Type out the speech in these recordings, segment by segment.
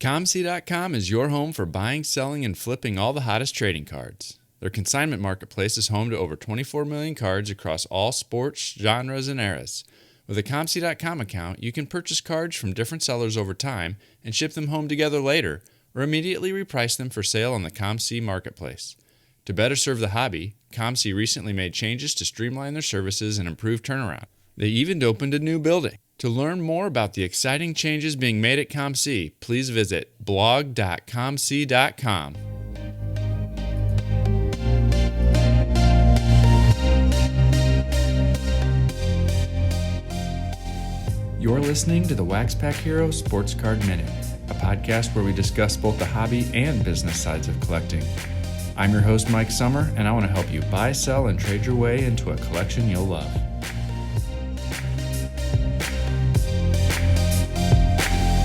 ComC.com is your home for buying, selling, and flipping all the hottest trading cards. Their consignment marketplace is home to over 24 million cards across all sports, genres, and eras. With a ComC.com account, you can purchase cards from different sellers over time and ship them home together later, or immediately reprice them for sale on the ComC marketplace. To better serve the hobby, ComC recently made changes to streamline their services and improve turnaround. They even opened a new building. To learn more about the exciting changes being made at ComC, please visit blog.comc.com. You're listening to the WaxPackHero Sports Card Minute, a podcast where we discuss both the hobby and business sides of collecting. I'm your host, Mike Summer, and I want to help you buy, sell, and trade your way into a collection you'll love.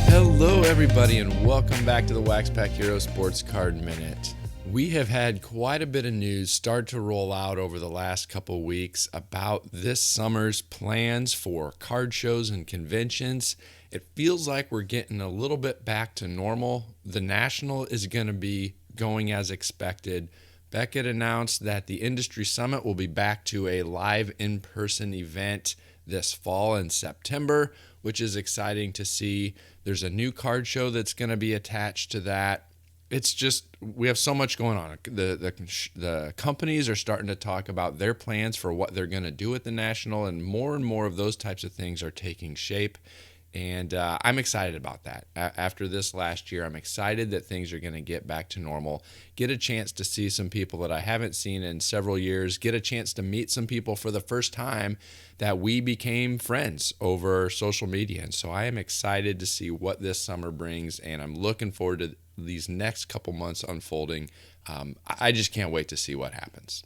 Hello, everybody, and welcome back to the WaxPackHero Sports Card Minute. We have had quite a bit of news start to roll out over the last couple weeks about this summer's plans for card shows and conventions. It feels like we're getting a little bit back to normal. The National is going to be going as expected. Beckett announced that the Industry Summit will be back to a live in-person event this fall in September, which is exciting to see. There's a new card show that's going to be attached to that. It's just, we have so much going on. The companies are starting to talk about their plans for what they're going to do at the National, and more of those types of things are taking shape. And I'm excited about that. After this last year, I'm excited that things are going to get back to normal, get a chance to see some people that I haven't seen in several years, get a chance to meet some people for the first time that we became friends over social media. And so I am excited to see what this summer brings, and I'm looking forward to these next couple months unfolding. I just can't wait to see what happens.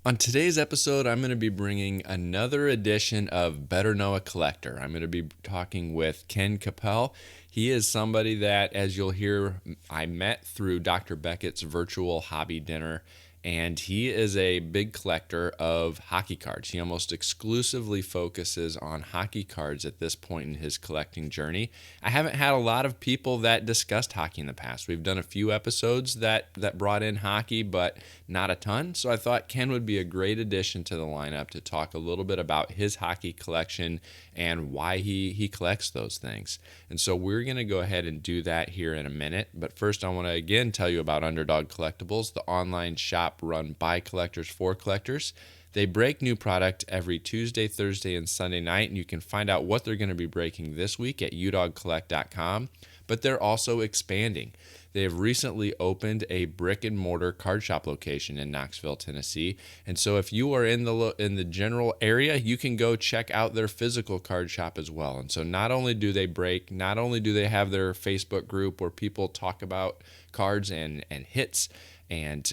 On today's episode, I'm going to be bringing another edition of Better Know a Collector. I'm going to be talking with Ken Capell. He is somebody that, as you'll hear, I met through Dr. Beckett's virtual hobby dinner, and he is a big collector of hockey cards. He almost exclusively focuses on hockey cards at this point in his collecting journey. I haven't had a lot of people that discussed hockey in the past. We've done a few episodes that brought in hockey, but not a ton. So I thought Ken would be a great addition to the lineup to talk a little bit about his hockey collection and why he collects those things. And so we're going to go ahead and do that here in a minute. But first, I want to again tell you about Underdog Collectibles, the online shop run by collectors for collectors. They break new product every Tuesday, Thursday, and Sunday night, and you can find out what they're going to be breaking this week at udogcollect.com. But they're also expanding. They have recently opened a brick-and-mortar card shop location in Knoxville, Tennessee. And so if you are in the general area, you can go check out their physical card shop as well. And so not only do they break, not only do they have their Facebook group where people talk about cards and hits and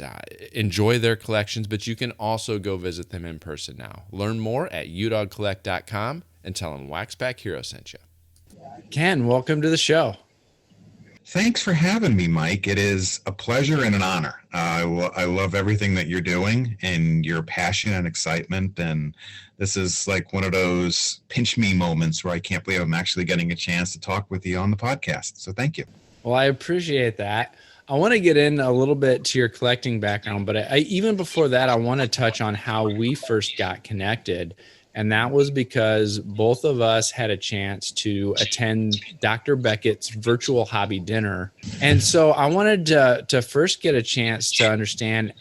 enjoy their collections, but you can also go visit them in person now. Learn more at udogcollect.com and tell them WaxPackHero sent you. Ken, welcome to the show. Thanks for having me, Mike. It is a pleasure and an honor. I love everything that you're doing and your passion and excitement. And this is like one of those pinch me moments where I can't believe I'm actually getting a chance to talk with you on the podcast. So thank you. Well, I appreciate that. I want to get in a little bit to your collecting background, but even before that, I want to touch on how we first got connected. And that was because both of us had a chance to attend Dr. Beckett's virtual hobby dinner. And so I wanted to first get a chance to understand,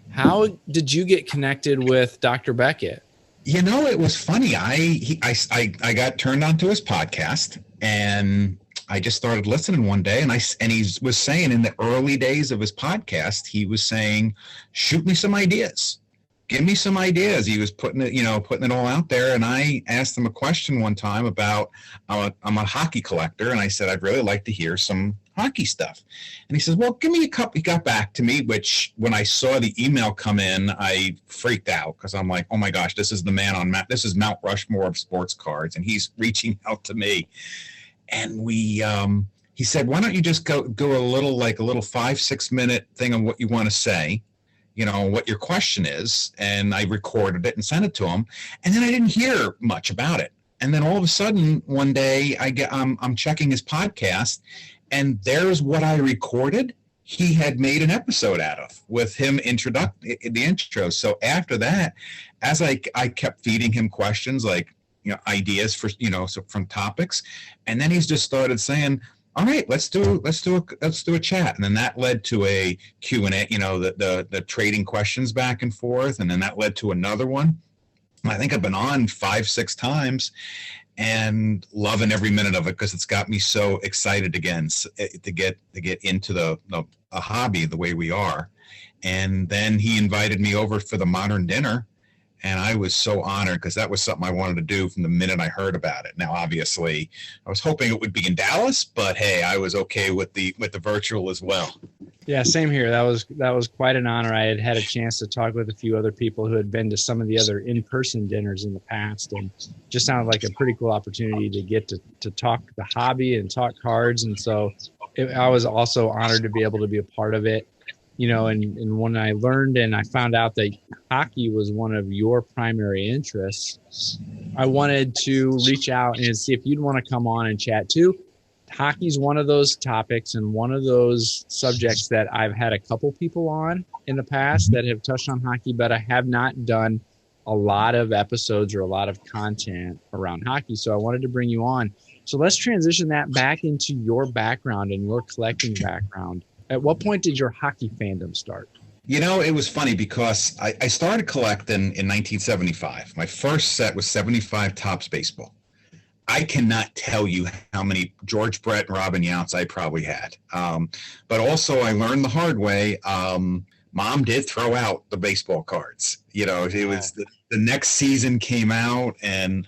how did you get connected with Dr. Beckett? You know, it was funny. I got turned onto his podcast, and I just started listening one day, and he was saying in the early days of his podcast, he was saying, shoot me some ideas. Give me some ideas. He was putting it all out there. And I asked him a question one time about, I'm a hockey collector. And I said, I'd really like to hear some hockey stuff. And he says, well, give me a couple. He got back to me, which when I saw the email come in, I freaked out because I'm like, oh my gosh, this is the man this is Mount Rushmore of sports cards. And he's reaching out to me. And he said, why don't you just go a little 5-6 minute thing on what you want to say, what your question is. And I recorded it and sent it to him. And then I didn't hear much about it. And then all of a sudden one day I'm checking his podcast, And there's what I recorded. He had made an episode out of with him the intro. So after that, as I kept feeding him questions like, ideas for, so from topics. And then he's just started saying, all right, let's do a chat. And then that led to a Q&A, the trading questions back and forth. And then that led to another one. I think I've been on 5-6 times and loving every minute of it because it's got me so excited again to get into a hobby the way we are. And then he invited me over for the modern dinner, and I was so honored because that was something I wanted to do from the minute I heard about it. Now, obviously, I was hoping it would be in Dallas, but hey, I was okay with the virtual as well. Yeah, same here. That was quite an honor. I had a chance to talk with a few other people who had been to some of the other in-person dinners in the past, and just sounded like a pretty cool opportunity to get to talk the hobby and talk cards. And so I was also honored to be able to be a part of it. And when I learned and I found out that hockey was one of your primary interests, I wanted to reach out and see if you'd want to come on and chat too. Hockey's one of those topics and one of those subjects that I've had a couple people on in the past that have touched on hockey, but I have not done a lot of episodes or a lot of content around hockey. So I wanted to bring you on. So let's transition that back into your background and your collecting background. At what point did your hockey fandom start? It was funny because I started collecting in 1975. My first set was 75 Topps baseball. I cannot tell you how many George Brett and Robin Yount's I probably had. But also I learned the hard way. Mom did throw out the baseball cards. It was the next season came out and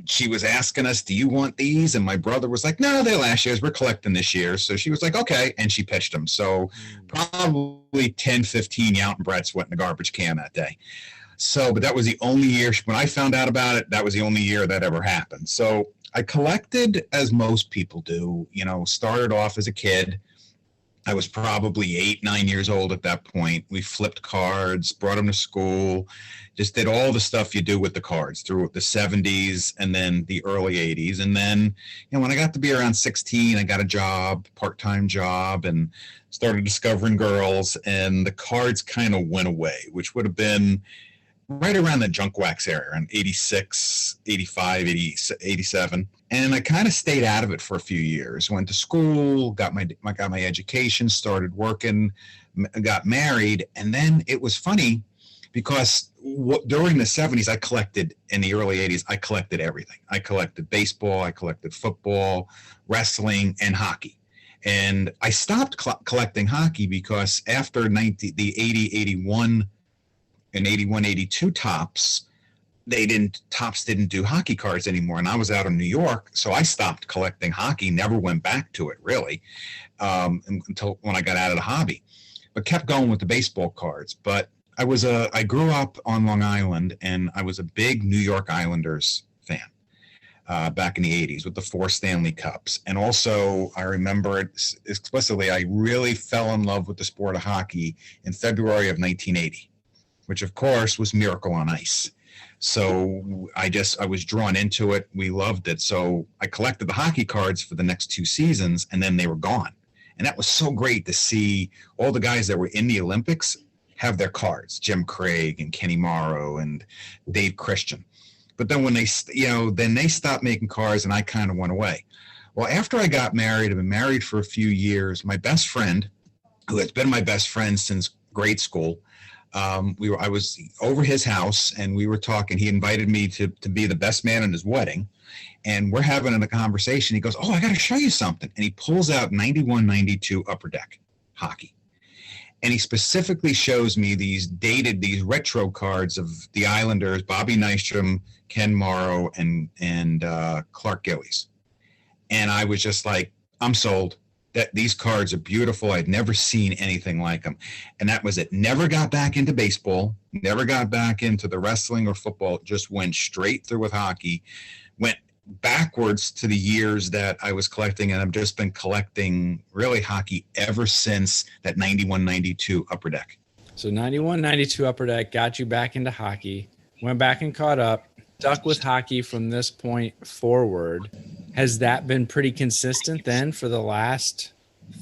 she was asking us, do you want these? And my brother was like, no, they're last year's. We're collecting this year. So she was like, okay. And she pitched them. So probably 10, 15 Yount and Bretts went in the garbage can that day. So, but that was the only year when I found out about it, that was the only year that ever happened. So I collected as most people do, started off as a kid. I was probably 8, 9 years old at that point. We flipped cards, brought them to school, just did all the stuff you do with the cards through the 70s and then the early 80s. And then, when I got to be around 16, I got a job, part-time job, and started discovering girls, and the cards kind of went away, which would have been right around the junk wax era, around 86, 85, 80, 87. And I kind of stayed out of it for a few years. Went to school, got my education, started working, got married. And then it was funny because during the 70s, I collected, in the early 80s, I collected everything. I collected baseball, I collected football, wrestling, and hockey. And I stopped collecting hockey because after the 80, 81, and 81, 82 Topps, Topps didn't do hockey cards anymore. And I was out in New York, so I stopped collecting hockey, never went back to it really, until when I got out of the hobby, but kept going with the baseball cards. But I grew up on Long Island, and I was a big New York Islanders fan back in the 80s with the 4 Stanley Cups. And also I remember it explicitly, I really fell in love with the sport of hockey in February of 1980. Which of course was Miracle on Ice. So I was drawn into it. We loved it. So I collected the hockey cards for the next 2 seasons, and then they were gone. And that was so great to see all the guys that were in the Olympics have their cards, Jim Craig and Kenny Morrow and Dave Christian. But then when they stopped making cards, and I kind of went away. Well, after I got married, I've been married for a few years. My best friend, who has been my best friend since grade school, I was over his house and we were talking. He invited me to be the best man in his wedding, and we're having a conversation. He goes, oh, I got to show you something. And he pulls out 91, 92 Upper Deck hockey. And he specifically shows me these retro cards of the Islanders, Bobby Nystrom, Ken Morrow, and Clark Gillies. And I was just like, I'm sold. That these cards are beautiful. I'd never seen anything like them. And that was it. Never got back into baseball, never got back into the wrestling or football, just went straight through with hockey, went backwards to the years that I was collecting, and I've just been collecting really hockey ever since that 91, 92 Upper Deck. So 91, 92 Upper Deck got you back into hockey, went back and caught up, stuck with hockey from this point forward. Has that been pretty consistent then for the last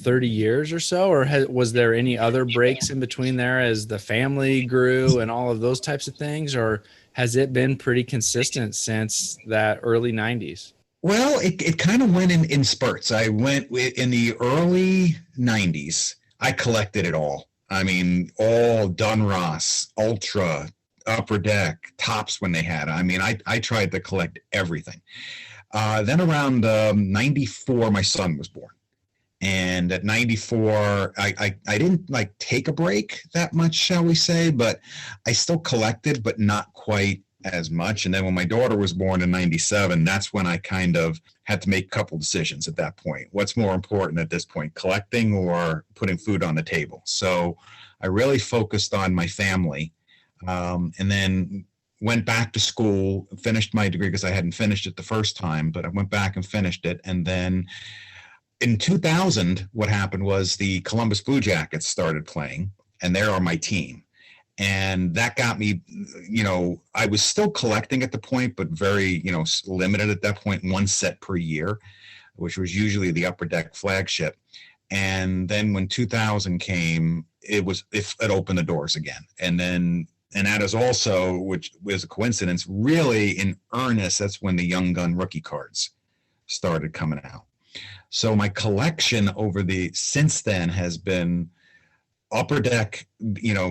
30 years or so? Or was there any other breaks in between there as the family grew and all of those types of things? Or has it been pretty consistent since that early 90s? Well, it kind of went in spurts. I went in the early 90s. I collected it all. I mean, all Dunross, Ultra, Upper Deck, Tops when they had. I mean, I tried to collect everything. Then around 94, my son was born. And at 94, I didn't like take a break that much, shall we say, but I still collected, but not quite as much. And then when my daughter was born in 97, that's when I kind of had to make a couple decisions at that point. What's more important at this point, collecting or putting food on the table? So I really focused on my family, and then went back to school, finished my degree because I hadn't finished it the first time, but I went back and finished it. And then in 2000, what happened was the Columbus Blue Jackets started playing, and they are my team. And that got me, I was still collecting at the point, but very, limited at that point, one set per year, which was usually the Upper Deck flagship. And then when 2000 came, it opened the doors again. And that is also, which was a coincidence, really in earnest, that's when the Young Gun rookie cards started coming out. So my collection since then has been Upper Deck,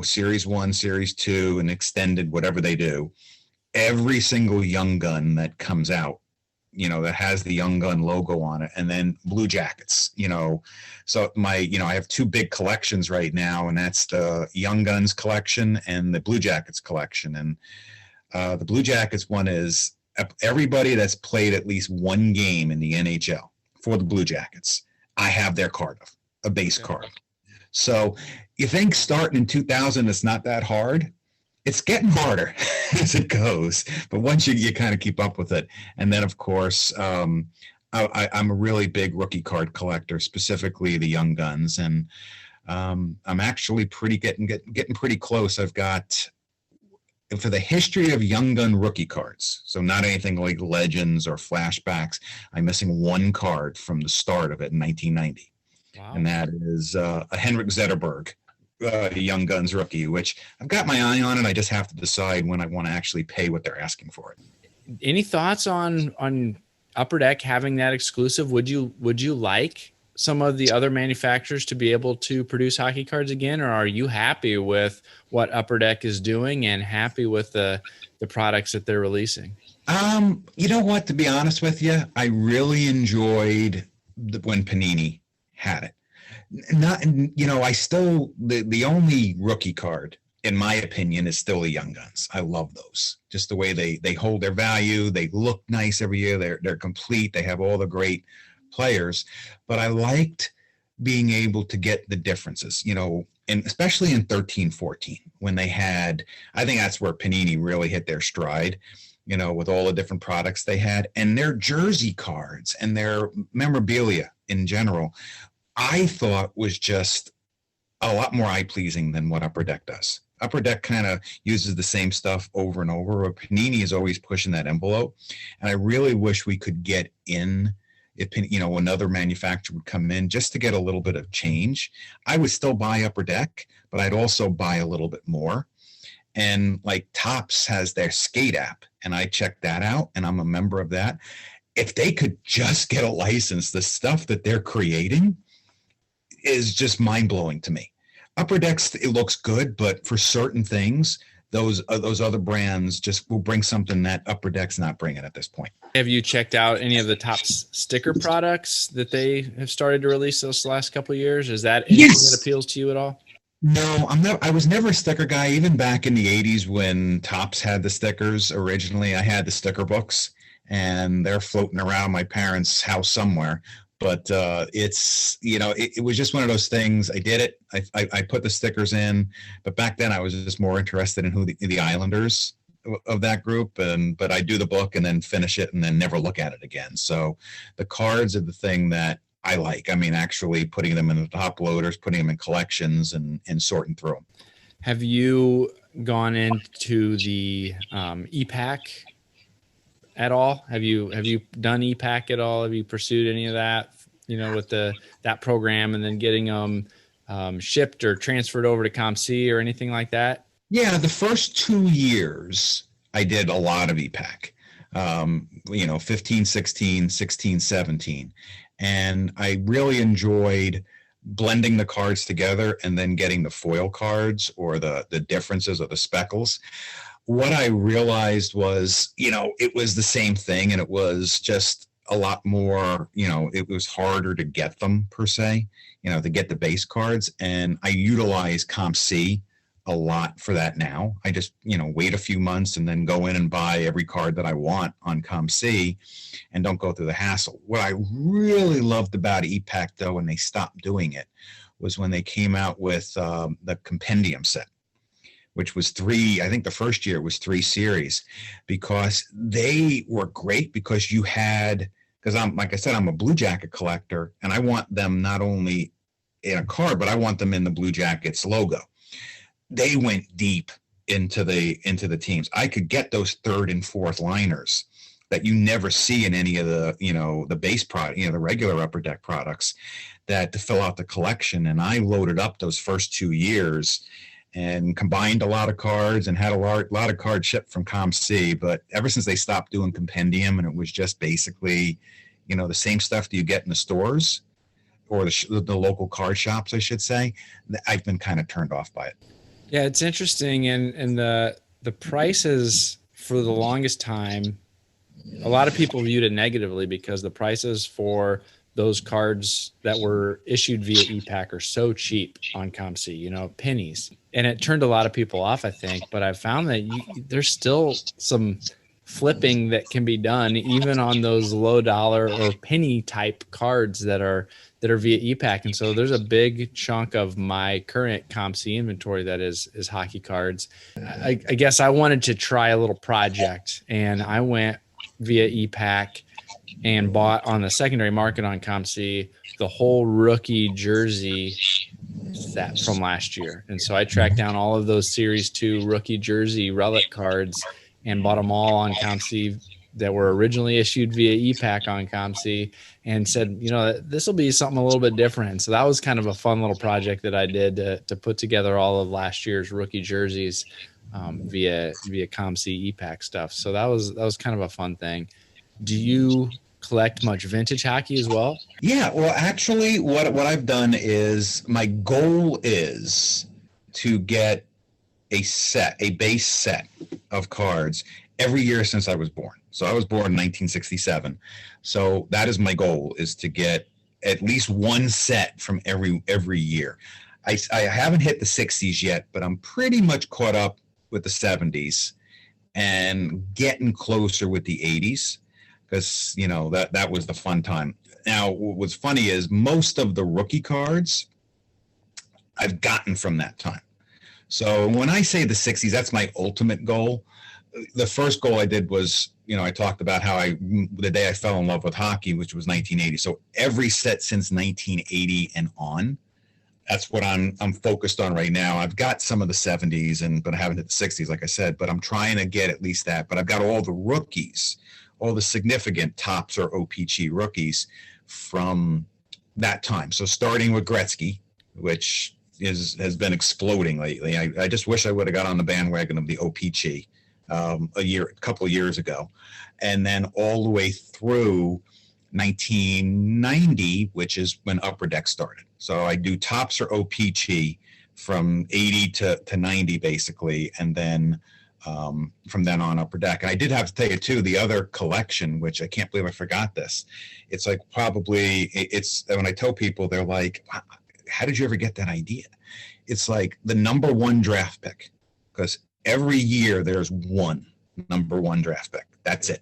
Series 1, Series 2, and Extended, whatever they do. Every single Young Gun that comes out, that has the Young Gun logo on it, and then Blue Jackets, So I have two big collections right now, and that's the Young Guns collection and the Blue Jackets collection. And the Blue Jackets one is everybody that's played at least one game in the NHL for the Blue Jackets, I have their card, a base card. So you think starting in 2000, it's not that hard. It's getting harder as it goes. But once you kind of keep up with it. And then, of course, I'm a really big rookie card collector, specifically the Young Guns. And I'm actually getting pretty close. I've got, for the history of Young Gun rookie cards, so not anything like Legends or Flashbacks, I'm missing one card from the start of it in 1990. Wow. And that is a Henrik Zetterberg Young Guns rookie, which I've got my eye on, and I just have to decide when I want to actually pay what they're asking for it. Any thoughts on Upper Deck having that exclusive? Would you like some of the other manufacturers to be able to produce hockey cards again, or are you happy with what Upper Deck is doing and happy with the products that they're releasing? You know what, to be honest with you, I really enjoyed when Panini had it. I still, the only rookie card, in my opinion, is still the Young Guns. I love those. Just the way they hold their value. They look nice every year. They're complete. They have all the great players. But I liked being able to get the differences, and especially in 13-14, when they had, I think that's where Panini really hit their stride, with all the different products they had, and their jersey cards and their memorabilia in general, I thought was just a lot more eye-pleasing than what Upper Deck does. Upper Deck kind of uses the same stuff over and over, but Panini is always pushing that envelope. And I really wish we could get in, if another manufacturer would come in just to get a little bit of change. I would still buy Upper Deck, but I'd also buy a little bit more. And like Topps has their skate app, and I checked that out, and I'm a member of that. If they could just get a license, the stuff that they're creating is just mind-blowing to me. Upper Decks, it looks good, but for certain things, those other brands just will bring something that Upper Deck's not bringing at this point. Have you checked out any of the Topps sticker products that they have started to release those last couple of years? Is that anything that appeals to you at all? No, I was never a sticker guy. Even back in the 80s when Topps had the stickers originally, I had the sticker books, and they're floating around my parents' house somewhere. But it was just one of those things. I did it. I put the stickers in, but back then I was just more interested in who the Islanders of that group. But I do the book and then finish it and then never look at it again. So the cards are the thing that I like. I mean, actually putting them in the top loaders, putting them in collections, and sorting through them. Have you gone into the EPAC at all? Have you done e-Pack at all? Have you pursued any of that, with that program, and then getting them shipped or transferred over to ComC or anything like that? Yeah, the first 2 years I did a lot of e-Pack. 15, 16, 16, 17. And I really enjoyed blending the cards together and then getting the foil cards or the differences or the speckles. What I realized was, it was the same thing, and it was just a lot more, it was harder to get them per se, to get the base cards. And I utilize ComC a lot for that now. I just, wait a few months and then go in and buy every card that I want on ComC and don't go through the hassle. What I really loved about e-Pack, though, when they stopped doing it, was when they came out with the compendium set, which was I think the first year was 3 series, because they were great because because like I said, I'm a Blue Jacket collector, and I want them not only in a card, but I want them in the Blue Jackets logo. They went deep into the teams. I could get those 3rd and 4th liners that you never see in any of the, the base product, the regular Upper Deck products, that to fill out the collection. And I loaded up those first 2 years and combined a lot of cards and had a lot of cards shipped from ComC. But ever since they stopped doing compendium, and it was just basically, the same stuff that you get in the stores or the local card shops, I should say, I've been kind of turned off by it. Yeah, it's interesting, and the prices for the longest time, a lot of people viewed it negatively because the prices for those cards that were issued via e-Pack are so cheap on ComC, pennies, and it turned a lot of people off, I think. But I found that there's still some flipping that can be done even on those low dollar or penny type cards that are via e-Pack. And so there's a big chunk of my current ComC inventory that is hockey cards. I guess I wanted to try a little project, and I went via e-Pack and bought on the secondary market on ComC the whole rookie jersey set from last year. And so I tracked down all of those Series 2 rookie jersey relic cards and bought them all on ComC that were originally issued via e-Pack on ComC, and said, this will be something a little bit different. So that was kind of a fun little project that I did to put together all of last year's rookie jerseys via ComC e-Pack stuff. So that was kind of a fun thing. Do you collect much vintage hockey as well? Yeah, well, actually, what I've done is, my goal is to get a base set of cards every year since I was born. So I was born in 1967. So that is my goal, is to get at least one set from every year. I haven't hit the 60s yet, but I'm pretty much caught up with the 70s and getting closer with the 80s, because that was the fun time. Now, what's funny is most of the rookie cards I've gotten from that time. So when I say the 60s, that's my ultimate goal. The first goal I did was, I talked about how the day I fell in love with hockey, which was 1980. So every set since 1980 and on, that's what I'm focused on right now. I've got some of the 70s, but I haven't hit the 60s, like I said, but I'm trying to get at least that. But I've got all the rookies, all the significant tops or OPG rookies from that time. So starting with Gretzky, which has been exploding lately. I just wish I would have got on the bandwagon of the OPG a couple of years ago, and then all the way through 1990, which is when Upper Deck started. So I do tops or OPG from 80 to 90 basically, and then from then on Upper Deck. And I did have to tell you too, the other collection, which I can't believe I forgot this. It's like it's when I tell people, they're like, how did you ever get that idea? It's like the number 1 draft pick, because every year there's one number 1 draft pick. That's it.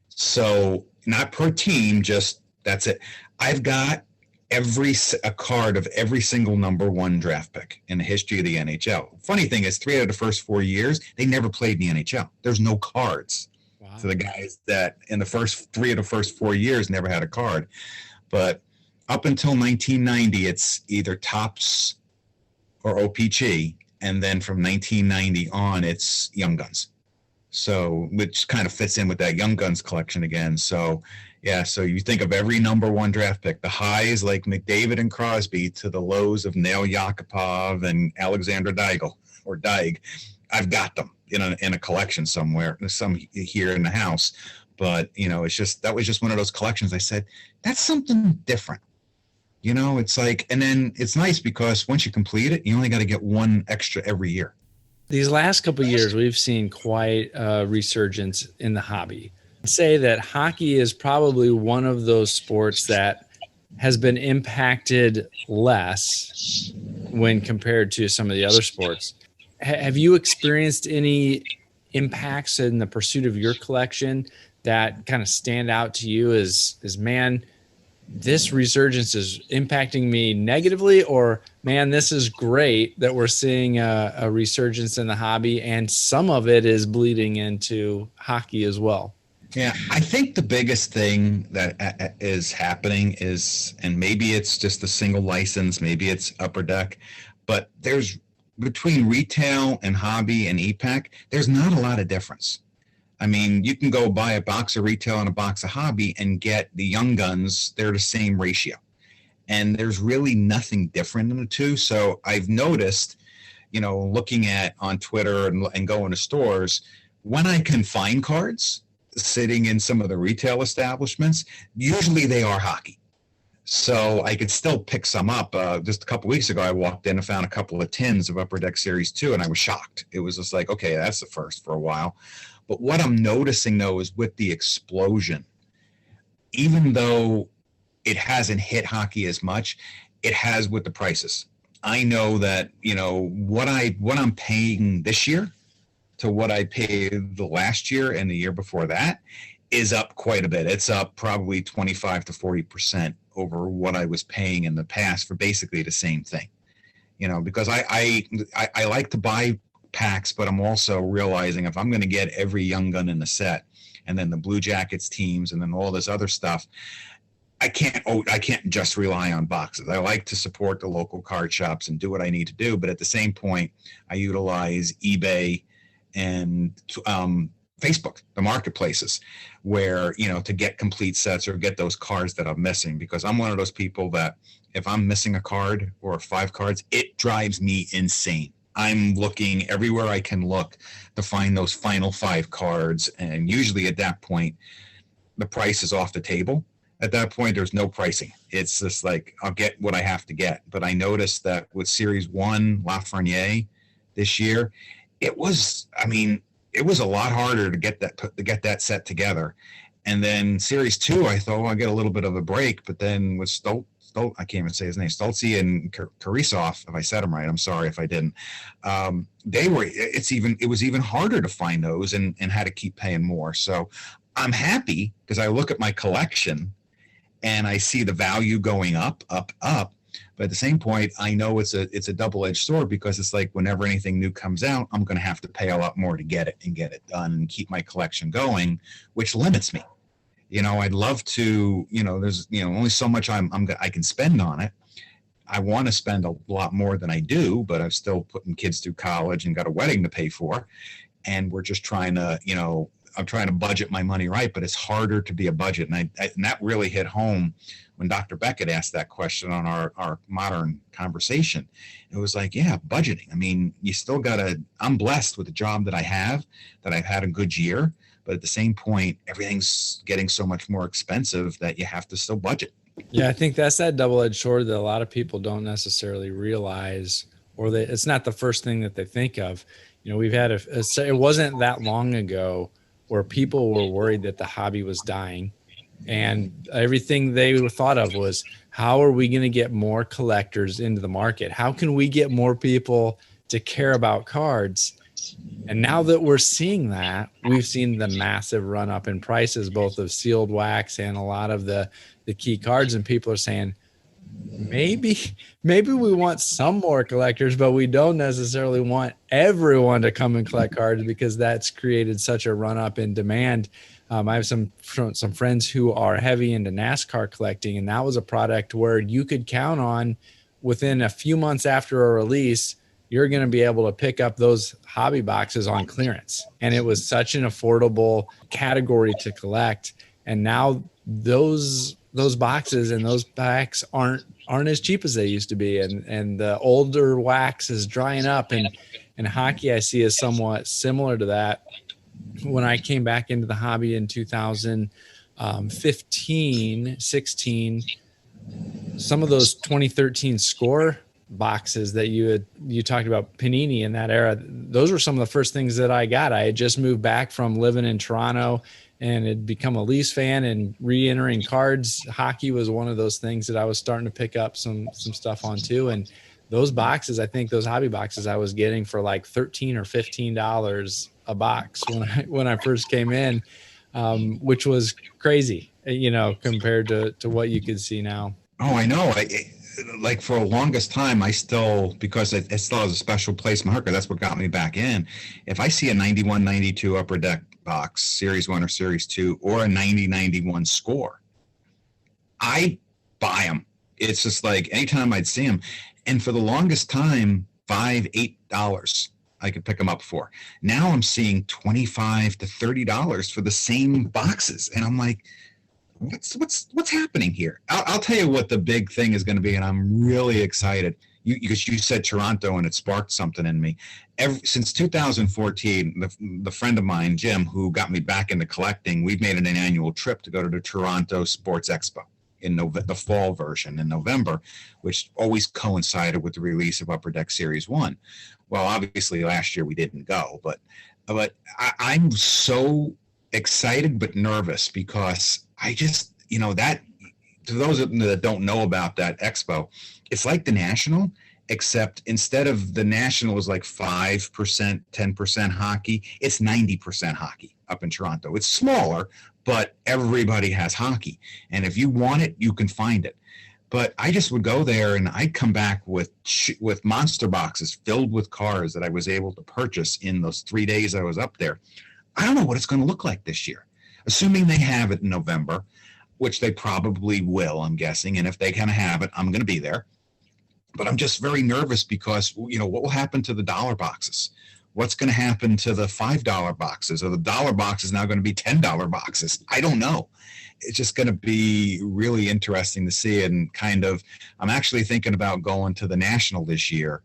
So not per team, just that's it. I've got a card of every single number 1 draft pick in the history of the NHL. Funny thing is, 3 out of the first 4 years, they never played in the NHL. There's no cards. Wow. So the guys that in the first 3 of the first 4 years never had a card. But up until 1990, it's either tops or OPG. And then from 1990 on, it's Young Guns. So, which kind of fits in with that Young Guns collection again. So, yeah, so you think of every number one draft pick, the highs like McDavid and Crosby to the lows of Nail Yakupov and Alexander Deigel or Deig. I've got them in a collection somewhere, some here in the house. But, it's just, that was just one of those collections. I said, that's something different. It's like, and then it's nice because once you complete it, you only got to get one extra every year. These last couple of years, we've seen quite a resurgence in the hobby. I'd say that hockey is probably one of those sports that has been impacted less when compared to some of the other sports. Have you experienced any impacts in the pursuit of your collection that kind of stand out to you as man, this resurgence is impacting me negatively, or man, this is great that we're seeing a resurgence in the hobby and some of it is bleeding into hockey as well? Yeah, I think the biggest thing that is happening is, and maybe it's just a single license, maybe it's Upper Deck, but there's between retail and hobby and EPAC, there's not a lot of difference. I mean, you can go buy a box of retail and a box of hobby and get the Young Guns. They're the same ratio. And there's really nothing different in the two. So I've noticed, looking at on Twitter and going to stores, when I can find cards sitting in some of the retail establishments, usually they are hockey. So I could still pick some up. Just a couple weeks ago, I walked in and found a couple of tins of Upper Deck Series 2, and I was shocked. It was just like, okay, that's the first for a while. But what I'm noticing, though, is with the explosion, even though it hasn't hit hockey as much, it has with the prices. I know that, what I'm paying this year to what I paid the last year and the year before that is up quite a bit. It's up probably 25 to 40% over what I was paying in the past for basically the same thing. Because I like to buy packs, but I'm also realizing if I'm going to get every Young Gun in the set and then the Blue Jackets teams and then all this other stuff, I can't just rely on boxes. I like to support the local card shops and do what I need to do, but at the same point, I utilize eBay and Facebook, the marketplaces, where to get complete sets or get those cards that I'm missing, because I'm one of those people that if I'm missing a card or 5 cards, it drives me insane. I'm looking everywhere I can look to find those final 5 cards. And usually at that point, the price is off the table. At that point, there's no pricing. It's just like, I'll get what I have to get. But I noticed that with Series 1, Lafreniere this year, it was a lot harder to get that set together. And then Series 2, I thought, I'll get a little bit of a break. But then with I can't even say his name, Stoltze and Karisov, if I said him right, I'm sorry if I didn't. It was even harder to find those and had to keep paying more. So I'm happy because I look at my collection and I see the value going up. But at the same point, I know it's a double-edged sword, because it's like whenever anything new comes out, I'm going to have to pay a lot more to get it and get it done and keep my collection going, which limits me. I'd love to, there's, only so much I can spend on it. I want to spend a lot more than I do, but I'm still putting kids through college and got a wedding to pay for. And we're just trying to, I'm trying to budget my money right, but it's harder to be a budget. And and that really hit home when Dr. Beckett asked that question on our modern conversation. It was like, yeah, budgeting. I mean, you still I'm blessed with the job that I have, that I've had a good year. But at the same point, everything's getting so much more expensive that you have to still budget. Yeah, I think that's that double-edged sword that a lot of people don't necessarily realize, or it's not the first thing that they think of. We've had it wasn't that long ago where people were worried that the hobby was dying, and everything they thought of was, how are we going to get more collectors into the market? How can we get more people to care about cards? And now that we're seeing that, we've seen the massive run up in prices, both of sealed wax and a lot of the key cards. And people are saying, maybe we want some more collectors, but we don't necessarily want everyone to come and collect cards, because that's created such a run up in demand. I have some friends who are heavy into NASCAR collecting, and that was a product where you could count on within a few months after a release, you're going to be able to pick up those hobby boxes on clearance. And it was such an affordable category to collect. And now those boxes and those packs aren't as cheap as they used to be. And the older wax is drying up, and hockey I see is somewhat similar to that. When I came back into the hobby in 2015, 16, some of those 2013 score boxes that you talked about, Panini in that era, those were some of the first things that I got. I had just moved back from living in Toronto and had become a Leafs fan, and re-entering cards. Hockey was one of those things that I was starting to pick up some stuff on too. And those boxes, I think those hobby boxes I was getting for like $13 or $15 a box when I first came in, which was crazy, compared to what you could see now. Oh, I know. Like for the longest time, because it still has a special place in my heart, 'cause that's what got me back in. If I see a 91, 92 Upper Deck box, Series 1 or Series 2, or a 90, 91 score, I buy them. It's just like anytime I'd see them. And for the longest time, $5, $8 I could pick them up for. Now I'm seeing $25 to $30 for the same boxes. And I'm like, what's happening here? I'll tell you what the big thing is going to be, and I'm really excited. Because you said Toronto, and it sparked something in me. Since 2014, the friend of mine, Jim, who got me back into collecting, we've made an annual trip to go to the Toronto Sports Expo in the fall version in November, which always coincided with the release of Upper Deck Series 1. Well, obviously last year we didn't go, but I'm so excited but nervous, because I just, that, to those that don't know about that expo, it's like the National, except instead of the National is like 5%, 10% hockey, it's 90% hockey up in Toronto. It's smaller, but everybody has hockey. And if you want it, you can find it. But I just would go there, and I'd come back with monster boxes filled with cards that I was able to purchase in those 3 days I was up there. I don't know what it's going to look like this year, assuming they have it in November, which they probably will, I'm guessing. And if they kind of have it, I'm going to be there. But I'm just very nervous because, what will happen to the dollar boxes? What's going to happen to the $5 boxes? Or the dollar box is now going to be $10 boxes? I don't know. It's just going to be really interesting to see. And I'm actually thinking about going to the National this year,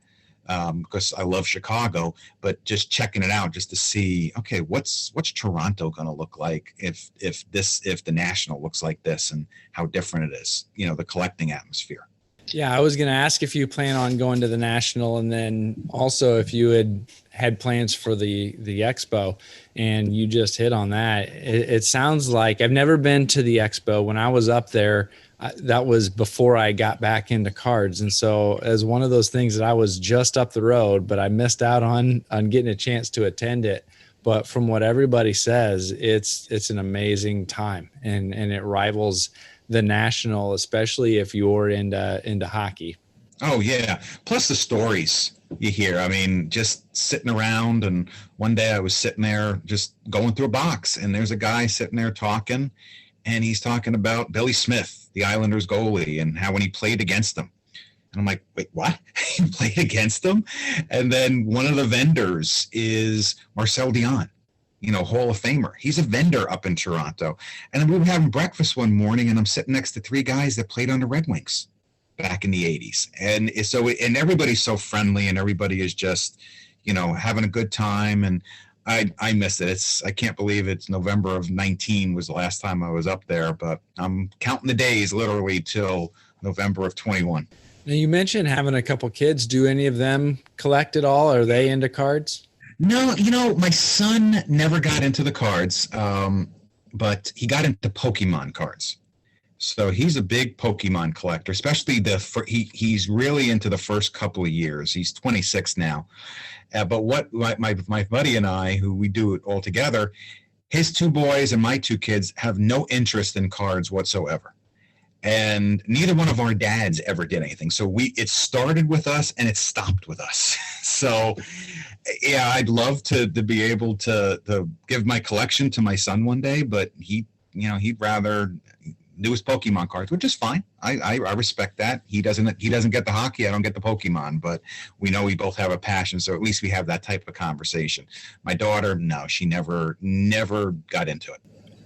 because I love Chicago, but just checking it out just to see, okay, what's Toronto going to look like if the National looks like this, and how different it is, the collecting atmosphere. Yeah, I was going to ask if you plan on going to the National, and then also if you had plans for the Expo, and you just hit on that. It sounds like I've never been to the Expo. When I was up there, that was before I got back into cards. And so as one of those things that I was just up the road, but I missed out on getting a chance to attend it. But from what everybody says, it's an amazing time, and it rivals the National, especially if you're into hockey. Oh yeah. Plus the stories you hear. I mean, just sitting around, and one day I was sitting there just going through a box, and there's a guy sitting there talking, and he's talking about Billy Smith, the Islanders goalie, and how when he played against them. And I'm like, wait, what? He played against them? And then one of the vendors is Marcel Dion, Hall of Famer. He's a vendor up in Toronto. And then we were having breakfast one morning, and I'm sitting next to three guys that played on the Red Wings back in the 80s. And and everybody's so friendly, and everybody is just, having a good time. And I miss it. I can't believe it's November of 19 was the last time I was up there, but I'm counting the days literally till November of 21. Now, you mentioned having a couple kids. Do any of them collect at all? Are they into cards? No, my son never got into the cards, but he got into Pokemon cards. So he's a big Pokemon collector, especially he's really into the first couple of years. He's 26 now. But what my buddy and I, who we do it all together, his two boys and my two kids have no interest in cards whatsoever. And neither one of our dads ever did anything. So it started with us and it stopped with us. So yeah, I'd love to be able to give my collection to my son one day, but he'd rather do his Pokemon cards, which is fine. I respect that. He doesn't get the hockey. I don't get the Pokemon, but we know we both have a passion. So at least we have that type of conversation. My daughter, no, she never got into it.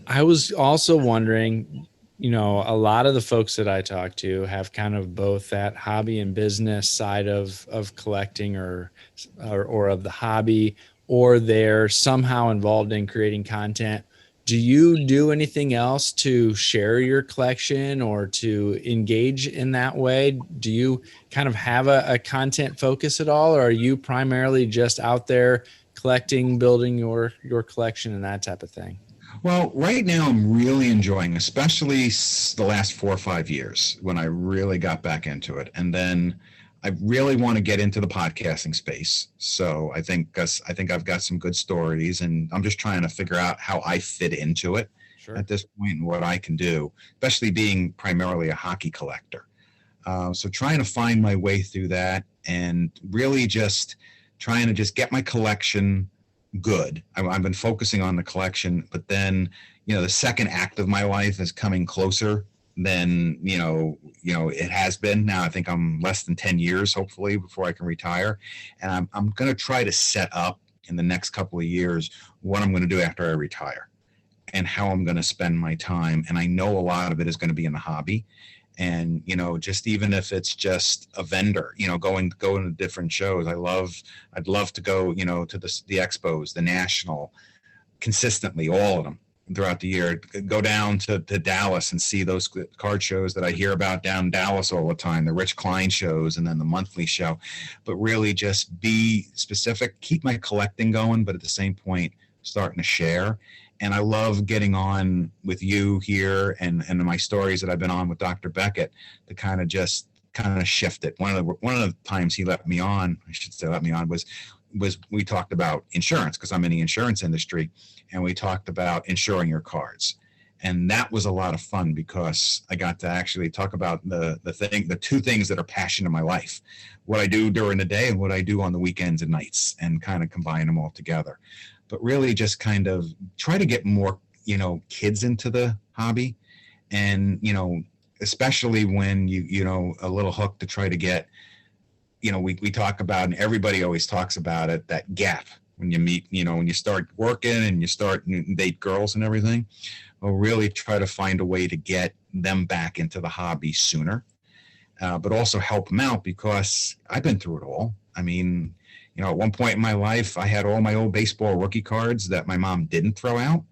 I was also wondering, a lot of the folks that I talk to have kind of both that hobby and business side of collecting or of the hobby, or they're somehow involved in creating content. Do you do anything else to share your collection or to engage in that way? Do you kind of have a content focus at all, or are you primarily just out there collecting, building your collection and that type of thing? Well, right now I'm really enjoying, especially the last 4 or 5 years when I really got back into it. And then I really want to get into the podcasting space. So I think I've got some good stories, and I'm just trying to figure out how I fit into it at this point and what I can do, especially being primarily a hockey collector. So trying to find my way through that and really just trying to just get my collection good. I've been focusing on the collection, but then, the second act of my life is coming closer than, it has been. Now I think I'm less than 10 years, hopefully, before I can retire. And I'm going to try to set up in the next couple of years what I'm going to do after I retire and how I'm going to spend my time. And I know a lot of it is going to be in the hobby. And, just even if it's just a vendor, going to different shows. I'd love to go, to the Expos, the National, consistently, all of them throughout the year. Go down to Dallas and see those card shows that I hear about down in Dallas all the time, the Rich Klein shows and then the monthly show. But really just be specific, keep my collecting going, but at the same point, starting to share. And I love getting on with you here and my stories that I've been on with Dr. Beckett to kind of shift it. One of the times he let me on was we talked about insurance, because I'm in the insurance industry, and we talked about insuring your cards. And that was a lot of fun because I got to actually talk about the two things that are passion in my life, what I do during the day and what I do on the weekends and nights, and kind of combine them all together. But really just kind of try to get more, kids into the hobby. And, especially when a little hook to try to get, we talk about, and everybody always talks about it, that gap when you meet, when you start working and you start date girls and everything. Well, really try to find a way to get them back into the hobby sooner, but also help them out, because I've been through it all. I mean, at one point in my life, I had all my old baseball rookie cards that my mom didn't throw out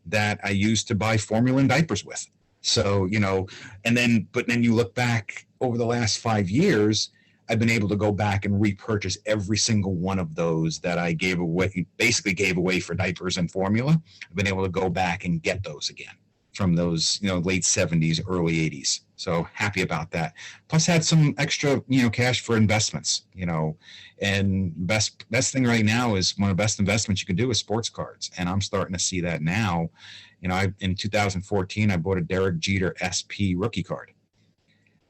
that I used to buy formula and diapers with. So, but then you look back over the last 5 years, I've been able to go back and repurchase every single one of those that I basically gave away for diapers and formula. I've been able to go back and get those again from those, late 70s, early 80s. So happy about that. Plus had some extra, cash for investments, and best thing right now is one of the best investments you can do is sports cards. And I'm starting to see that now. In 2014, I bought a Derek Jeter SP rookie card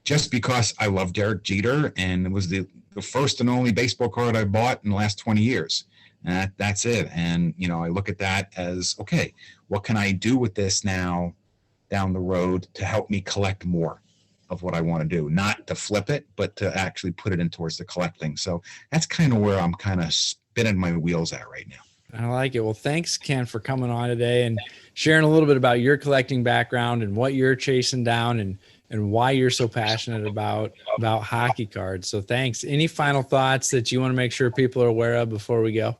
just because I love Derek Jeter, and it was the first and only baseball card I bought in the last 20 years. And that's it. And, I look at that as, okay, what can I do with this now down the road to help me collect more of what I want to do? Not to flip it, but to actually put it in towards the collecting. So that's kind of where I'm kind of spinning my wheels at right now. I like it. Well, thanks, Ken, for coming on today and sharing a little bit about your collecting background and what you're chasing down and why you're so passionate about hockey cards. So thanks. Any final thoughts that you want to make sure people are aware of before we go?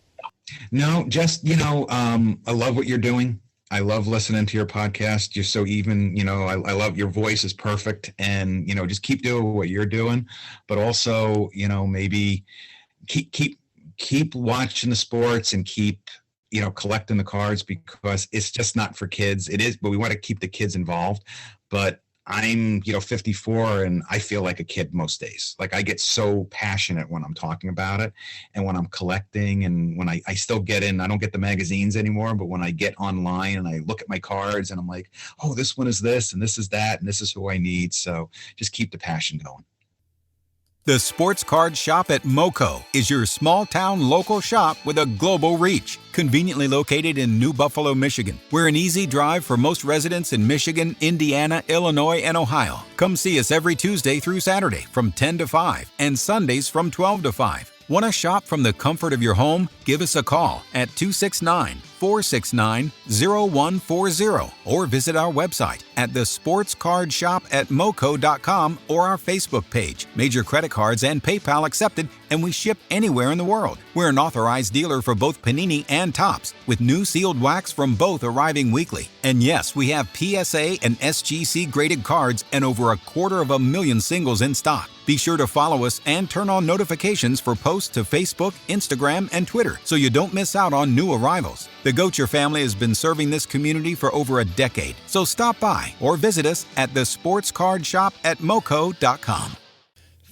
No, just, I love what you're doing. I love listening to your podcast. You're so even, I love your voice is perfect, and, just keep doing what you're doing, but also, maybe keep watching the sports and keep, collecting the cards, because it's just not for kids. It is, but we want to keep the kids involved. But I'm, 54, and I feel like a kid most days. Like I get so passionate when I'm talking about it and when I'm collecting, and when I still get in, I don't get the magazines anymore, but when I get online and I look at my cards and I'm like, oh, this one is this and this is that and this is who I need. So just keep the passion going. The Sports Card Shop at MoCo is your small-town local shop with a global reach. Conveniently located in New Buffalo, Michigan. We're an easy drive for most residents in Michigan, Indiana, Illinois, and Ohio. Come see us every Tuesday through Saturday from 10 to 5 and Sundays from 12 to 5. Want to shop from the comfort of your home? Give us a call at 269-469-0140 or visit our website at thesportscardshop@moco.com or our Facebook page. Major credit cards and PayPal accepted, and we ship anywhere in the world. We're an authorized dealer for both Panini and Topps, with new sealed wax from both arriving weekly. And yes, we have PSA and SGC graded cards and over 250,000 singles in stock. Be sure to follow us and turn on notifications for posts to Facebook, Instagram, and Twitter so you don't miss out on new arrivals. The Gocher family has been serving this community for over a decade, so stop by or visit us at thesportscardshop@moco.com.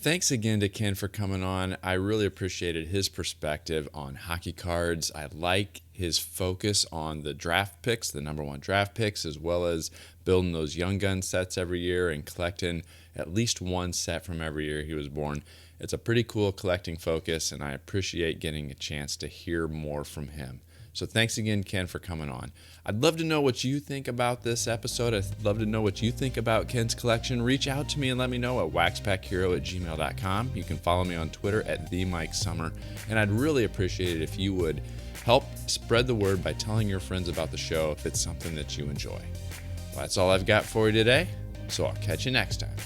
Thanks again to Ken for coming on. I really appreciated his perspective on hockey cards. I like his focus on the draft picks, the number one draft picks, as well as building those young gun sets every year and collecting at least one set from every year he was born. It's a pretty cool collecting focus, and I appreciate getting a chance to hear more from him. So thanks again, Ken, for coming on. I'd love to know what you think about this episode. I'd love to know what you think about Ken's collection. Reach out to me and let me know at WaxPackHero@gmail.com. You can follow me on Twitter at @TheMikeSummer. And I'd really appreciate it if you would help spread the word by telling your friends about the show if it's something that you enjoy. Well, that's all I've got for you today, so I'll catch you next time.